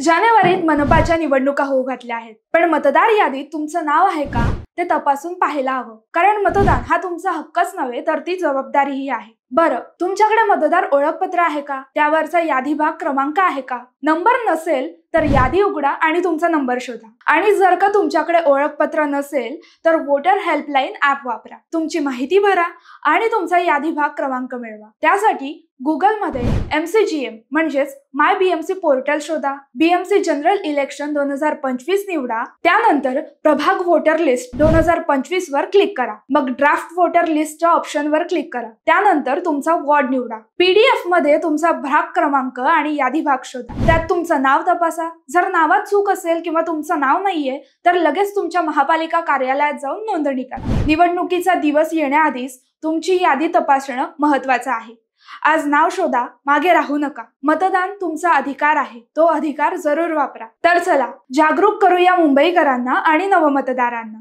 जानेवारीत मनपाच्या निवडणुका होऊ घातल्या आहेत, पण मतदार यादीत तुमचं नाव आहे का ते तपासून पाहायला हवं. कारण मतदान हा तुमचा हक्कच नव्हे तर ती जबाबदारीही आहे. बरं, तुमच्याकडे मतदार ओळखपत्र आहे का? त्यावरचा यादी भाग क्रमांक आहे का? नंबर नसेल तर यादी उघडा आणि तुमचा नंबर शोधा. आणि जर का तुमच्याकडे ओळखपत्र नसेल तर वोटर हेल्पलाईन ऍप वापरा. तुमची माहिती भरा आणि तुमचा यादी भाग क्रमांक मिळवा. त्यासाठी गुगलमध्ये MCGM म्हणजेच माय BMC पोर्टल शोधा. BMC जनरल इलेक्शन 2025 निवडा. त्यानंतर प्रभाग वोटर लिस्ट 2025 वर क्लिक करा. मग ड्राफ्ट वोटर लिस्टच्या ऑप्शनवर क्लिक करा. त्यानंतर तुमचा वॉर्ड निवडा. PDF मध्ये तुमचा भाग क्रमांक आणि यादी भाग शोधा. त्यात तुमचं नाव तपासा. जर नावात चूक असेल किंवा तुमचं नाव नाहीये तर लगेच तुमच्या महापालिका कार्यालयात जाऊन नोंदणी करा. निवडणुकीचा दिवस येण्याआधीच तुमची यादी तपासणं महत्वाचं आहे. आज नाव शोधा, मागे राहू नका. मतदान तुमचा अधिकार आहे, तो अधिकार जरूर वापरा. तर चला, जागरूक करूया मुंबईकरांना आणि नवमतदारांना.